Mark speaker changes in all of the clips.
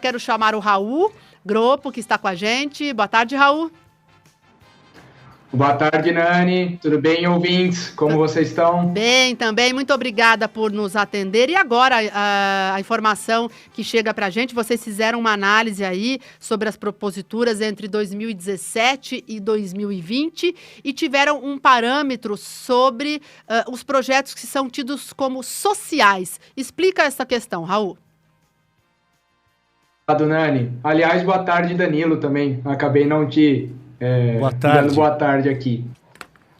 Speaker 1: quero chamar o Raul Groppo, que está com a gente. Boa tarde, Raul.
Speaker 2: Boa tarde, Nani. Tudo bem, ouvintes? Como vocês estão?
Speaker 1: Bem, também. Muito obrigada por nos atender. E agora, a informação que chega para a gente, vocês fizeram uma análise aí sobre as proposituras entre 2017 e 2020 e tiveram um parâmetro sobre os projetos que são tidos como sociais. Explica essa questão, Raul.
Speaker 2: Obrigado, Nani. Aliás, boa tarde, Danilo, também. Acabei não te...
Speaker 3: boa tarde.
Speaker 2: Dando boa tarde aqui.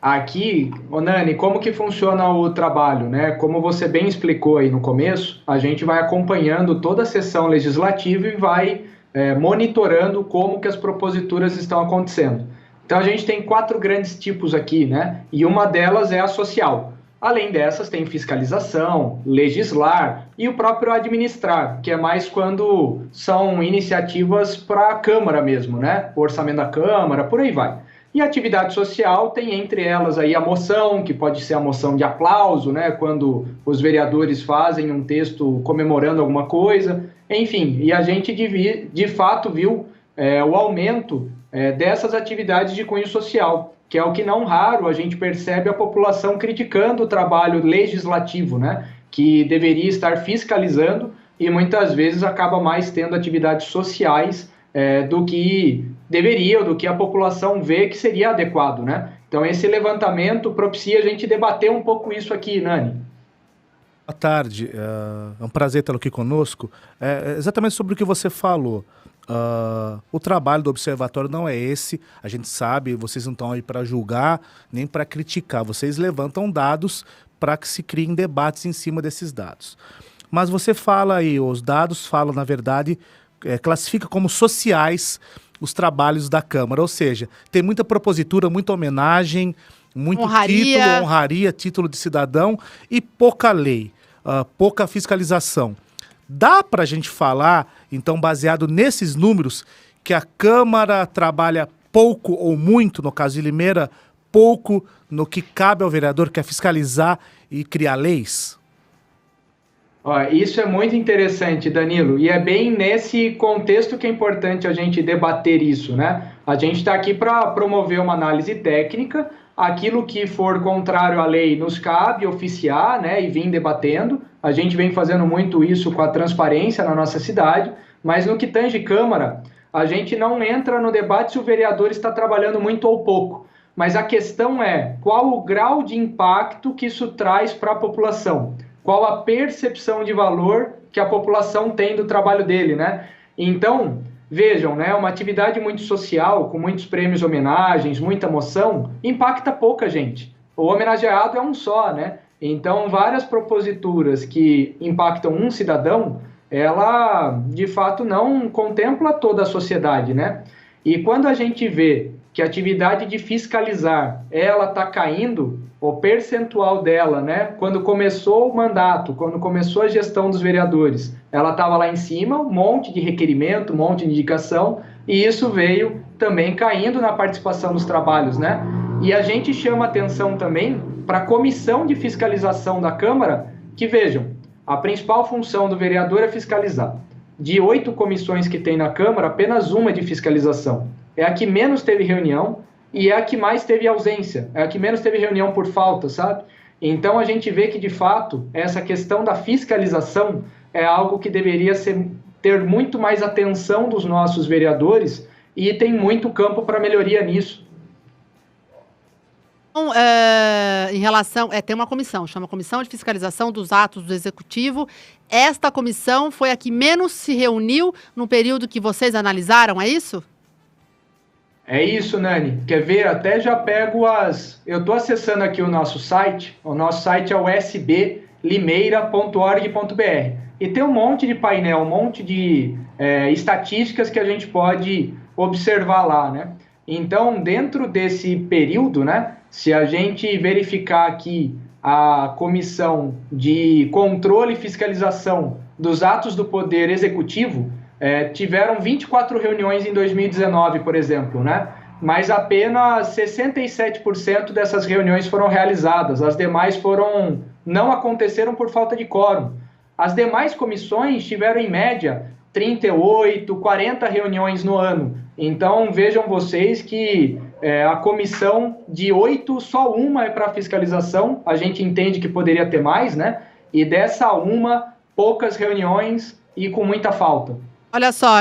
Speaker 2: Aqui, Nani, como que funciona o trabalho, né? Como você bem explicou aí no começo, a gente vai acompanhando toda a sessão legislativa e vai monitorando como que as proposituras estão acontecendo. Então, a gente tem 4 grandes tipos aqui, né? E uma delas é a social. Além dessas, tem fiscalização, legislar e o próprio administrar, que é mais quando são iniciativas para a Câmara mesmo, né? O orçamento da Câmara, por aí vai. E a atividade social tem entre elas aí a moção, que pode ser a moção de aplauso, né? Quando os vereadores fazem um texto comemorando alguma coisa. Enfim, e a gente de fato viu o aumento dessas atividades de cunho social, que é o que não raro a gente percebe a população criticando o trabalho legislativo, né? Que deveria estar fiscalizando e muitas vezes acaba mais tendo atividades sociais do que deveria, ou do que a população vê que seria adequado, né? Então esse levantamento propicia a gente debater um pouco isso aqui, Nani.
Speaker 3: Boa tarde, é um prazer tê-lo aqui conosco. Exatamente sobre o que você falou. O trabalho do observatório não é esse, a gente sabe, vocês não estão aí para julgar nem para criticar, vocês levantam dados para que se criem debates em cima desses dados. Mas você fala aí, os dados falam, na verdade, classifica como sociais os trabalhos da Câmara, ou seja, tem muita propositura, muita homenagem, muito título, honraria, título de cidadão e pouca lei, pouca fiscalização. Dá para a gente falar, então, baseado nesses números, que a Câmara trabalha pouco ou muito, no caso de Limeira, pouco no que cabe ao vereador, que é fiscalizar e criar leis?
Speaker 2: Isso é muito interessante, Danilo, e é bem nesse contexto que é importante a gente debater isso, né? A gente está aqui para promover uma análise técnica, aquilo que for contrário à lei nos cabe oficiar, né, e vir debatendo. A gente vem fazendo muito isso com a transparência na nossa cidade, mas no que tange Câmara, a gente não entra no debate se o vereador está trabalhando muito ou pouco. Mas a questão é qual o grau de impacto que isso traz para a população, qual a percepção de valor que a população tem do trabalho dele, né? Então, vejam, né, uma atividade muito social, com muitos prêmios, homenagens, muita moção, impacta pouca gente. O homenageado é um só, né? Então, várias proposituras que impactam um cidadão, ela, de fato, não contempla toda a sociedade, né? E quando a gente vê que a atividade de fiscalizar, ela está caindo, o percentual dela, né? Quando começou o mandato, quando começou a gestão dos vereadores, ela estava lá em cima, um monte de requerimento, um monte de indicação, e isso veio também caindo na participação dos trabalhos, né? E a gente chama atenção também para a comissão de fiscalização da Câmara, que vejam, a principal função do vereador é fiscalizar. De 8 comissões que tem na Câmara, apenas uma é de fiscalização. É a que menos teve reunião e é a que mais teve ausência, é a que menos teve reunião por falta, sabe? Então a gente vê que, de fato, essa questão da fiscalização é algo que deveria ter muito mais atenção dos nossos vereadores e tem muito campo para melhoria nisso.
Speaker 1: Então, em relação, tem uma comissão, chama Comissão de Fiscalização dos Atos do Executivo. Esta comissão foi a que menos se reuniu no período que vocês analisaram, é isso?
Speaker 2: É isso, Nani. Quer ver? Até já pego Eu estou acessando aqui o nosso site é o sblimeira.org.br e tem um monte de painel, um monte de estatísticas que a gente pode observar lá, né? Então, dentro desse período, né, se a gente verificar aqui a Comissão de Controle e Fiscalização dos Atos do Poder Executivo, tiveram 24 reuniões em 2019, por exemplo, né? Mas apenas 67% dessas reuniões foram realizadas, as demais não aconteceram por falta de quórum. As demais comissões tiveram, em média, 38, 40 reuniões no ano. Então, vejam vocês que a comissão de 8, só uma é para fiscalização. A gente entende que poderia ter mais, né? E dessa uma, poucas reuniões e com muita falta.
Speaker 1: Olha só,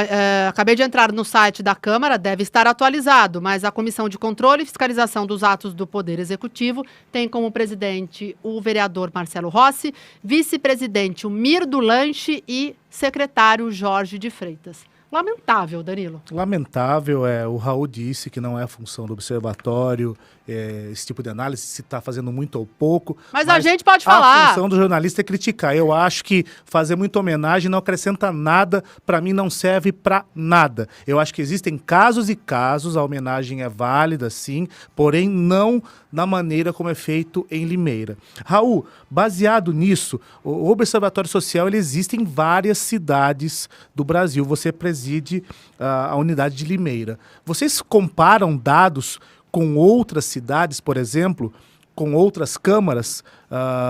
Speaker 1: acabei de entrar no site da Câmara, deve estar atualizado, mas a Comissão de Controle e Fiscalização dos Atos do Poder Executivo tem como presidente o vereador Marcelo Rossi, vice-presidente o Mirdo Lanche e secretário Jorge de Freitas. Lamentável, Danilo.
Speaker 3: Lamentável, o Raul disse que não é a função do observatório, esse tipo de análise, se está fazendo muito ou pouco.
Speaker 1: Mas a gente pode falar.
Speaker 3: A função do jornalista é criticar. Eu acho que fazer muita homenagem não acrescenta nada, para mim não serve para nada. Eu acho que existem casos e casos, a homenagem é válida, sim, porém não da maneira como é feito em Limeira. Raul, baseado nisso, o Observatório Social ele existe em várias cidades do Brasil. Você preside a unidade de Limeira. Vocês comparam dados com outras cidades, por exemplo, com outras câmaras?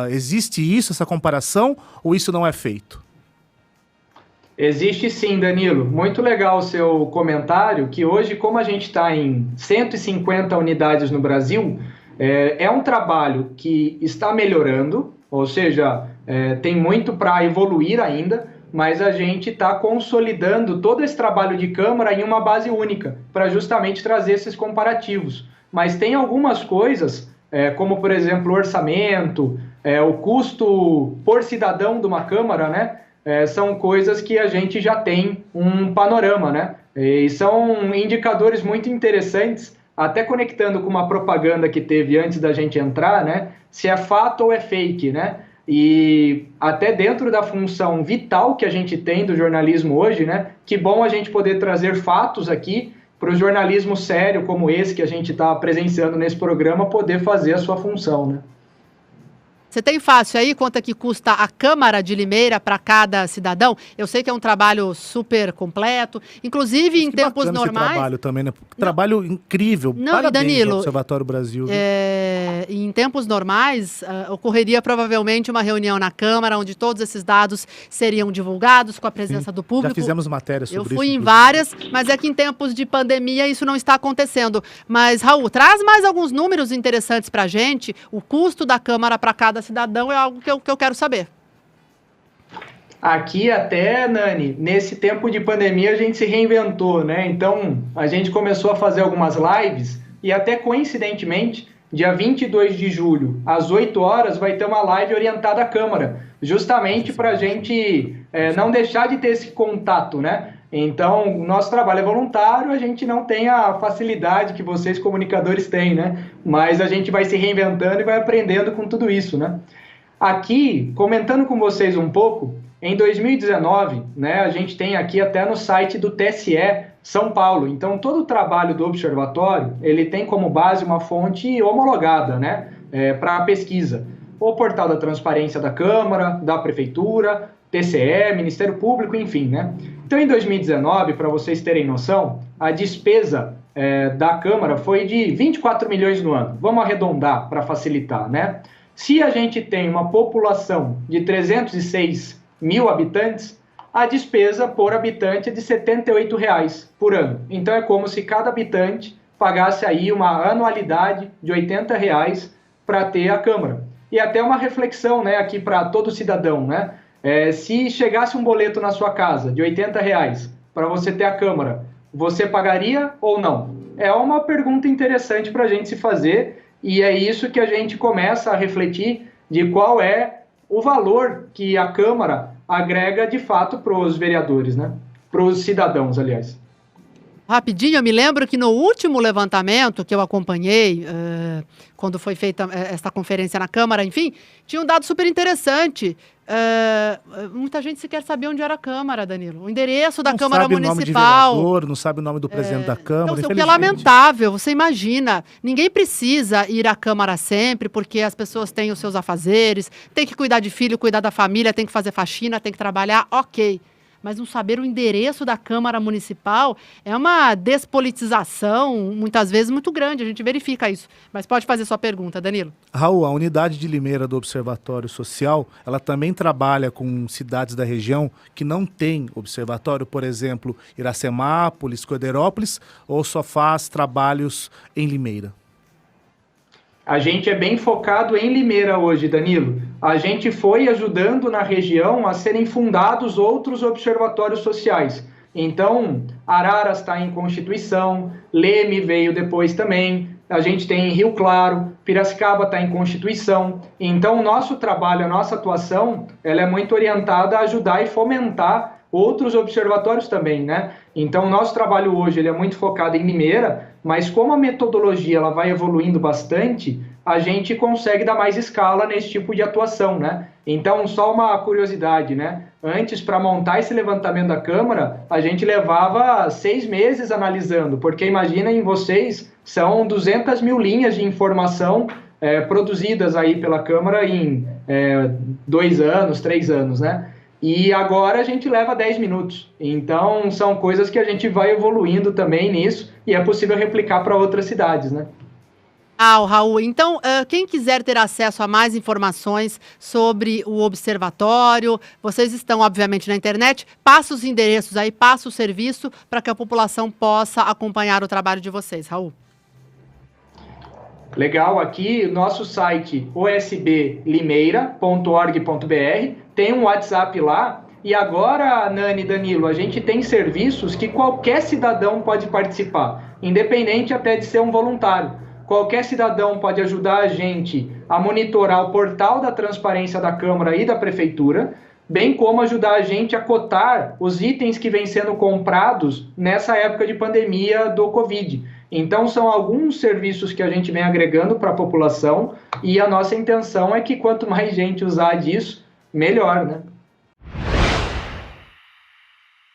Speaker 3: Existe isso, essa comparação, ou isso não é feito?
Speaker 2: Existe sim, Danilo. Muito legal o seu comentário, que hoje, como a gente está em 150 unidades no Brasil, é um trabalho que está melhorando, ou seja, tem muito para evoluir ainda, mas a gente está consolidando todo esse trabalho de Câmara em uma base única, para justamente trazer esses comparativos. Mas tem algumas coisas, como por exemplo o orçamento, o custo por cidadão de uma Câmara, né? São coisas que a gente já tem um panorama, né? E são indicadores muito interessantes, até conectando com uma propaganda que teve antes da gente entrar, né? Se é fato ou é fake, né? E até dentro da função vital que a gente tem do jornalismo hoje, né? Que bom a gente poder trazer fatos aqui para o jornalismo sério como esse que a gente está presenciando nesse programa poder fazer a sua função, né?
Speaker 1: Você tem fácil aí quanto é que custa a Câmara de Limeira para cada cidadão? Eu sei que é um trabalho super completo, inclusive em tempos normais.
Speaker 3: Esse trabalho também, né? Trabalho incrível.
Speaker 1: Não,
Speaker 3: parabéns,
Speaker 1: Danilo,
Speaker 3: Observatório Brasil.
Speaker 1: Em tempos normais, ocorreria provavelmente uma reunião na Câmara, onde todos esses dados seriam divulgados com a presença do público.
Speaker 3: Já fizemos matéria sobre isso.
Speaker 1: Eu fui em várias, mas é que em tempos de pandemia isso não está acontecendo. Mas, Raul, traz mais alguns números interessantes para a gente. O custo da Câmara para cada cidadão é algo que eu quero saber.
Speaker 2: Aqui até, Nani, nesse tempo de pandemia a gente se reinventou, né? Então, a gente começou a fazer algumas lives e até coincidentemente, dia 22 de julho, às 8 horas, vai ter uma live orientada à Câmara, justamente para a gente não deixar de ter esse contato, né? Então, o nosso trabalho é voluntário, a gente não tem a facilidade que vocês comunicadores têm, né? Mas a gente vai se reinventando e vai aprendendo com tudo isso, né? Aqui, comentando com vocês um pouco, em 2019, né, a gente tem aqui até no site do TSE São Paulo. Então, todo o trabalho do Observatório, ele tem como base uma fonte homologada, né, para a pesquisa. O portal da transparência da Câmara, da Prefeitura, TCE, Ministério Público, enfim, né? Então, em 2019, para vocês terem noção, a despesa da Câmara foi de 24 milhões no ano. Vamos arredondar para facilitar, né? Se a gente tem uma população de 306 mil habitantes, a despesa por habitante é de R$ 78 por ano. Então, é como se cada habitante pagasse aí uma anualidade de R$ 80 para ter a Câmara. E até uma reflexão, né, aqui para todo cidadão, né? Se chegasse um boleto na sua casa de R$ 80 para você ter a Câmara, você pagaria ou não? É uma pergunta interessante para a gente se fazer e é isso que a gente começa a refletir de qual é o valor que a Câmara agrega de fato para os vereadores, né? Para os cidadãos, aliás.
Speaker 1: Rapidinho, eu me lembro que no último levantamento que eu acompanhei, quando foi feita esta conferência na Câmara, enfim, tinha um dado super interessante. Muita gente sequer sabia onde era a Câmara, Danilo. O endereço da Câmara Municipal.
Speaker 3: Não sabe o nome de vereador, não sabe o nome do presidente da Câmara.
Speaker 1: Então, o que é lamentável, você imagina. Ninguém precisa ir à Câmara sempre, porque as pessoas têm os seus afazeres, tem que cuidar de filho, cuidar da família, tem que fazer faxina, tem que trabalhar, ok. mas não saber o endereço da Câmara Municipal é uma despolitização, muitas vezes, muito grande. A gente verifica isso. Mas pode fazer sua pergunta, Danilo.
Speaker 3: Raul, a unidade de Limeira do Observatório Social, ela também trabalha com cidades da região que não têm observatório, por exemplo, Iracemápolis, Coderópolis, ou só faz trabalhos em Limeira?
Speaker 2: A gente é bem focado em Limeira hoje, Danilo. A gente foi ajudando na região a serem fundados outros observatórios sociais. Então, Araras está em Constituição, Leme veio depois também, a gente tem Rio Claro, Piracicaba está em Constituição. Então, o nosso trabalho, a nossa atuação, ela é muito orientada a ajudar e fomentar outros observatórios também, né? Então, o nosso trabalho hoje ele é muito focado em Limeira, mas como a metodologia ela vai evoluindo bastante, a gente consegue dar mais escala nesse tipo de atuação, né? Então, só uma curiosidade, né? Antes, para montar esse levantamento da Câmara, a gente levava 6 meses analisando, porque imaginem vocês, são 200 mil linhas de informação produzidas aí pela Câmara em 2 anos, 3 anos, né? E agora a gente leva 10 minutos. Então, são coisas que a gente vai evoluindo também nisso e é possível replicar para outras cidades, né?
Speaker 1: Raul, então, quem quiser ter acesso a mais informações sobre o observatório, vocês estão, obviamente, na internet, passa os endereços aí, passa o serviço para que a população possa acompanhar o trabalho de vocês, Raul.
Speaker 2: Legal, aqui nosso site osblimeira.org.br, tem um WhatsApp lá, e agora, Nani e Danilo, a gente tem serviços que qualquer cidadão pode participar, independente até de ser um voluntário. Qualquer cidadão pode ajudar a gente a monitorar o portal da transparência da Câmara e da Prefeitura, bem como ajudar a gente a cotar os itens que vêm sendo comprados nessa época de pandemia do Covid. Então, são alguns serviços que a gente vem agregando para a população e a nossa intenção é que quanto mais gente usar disso, melhor, né?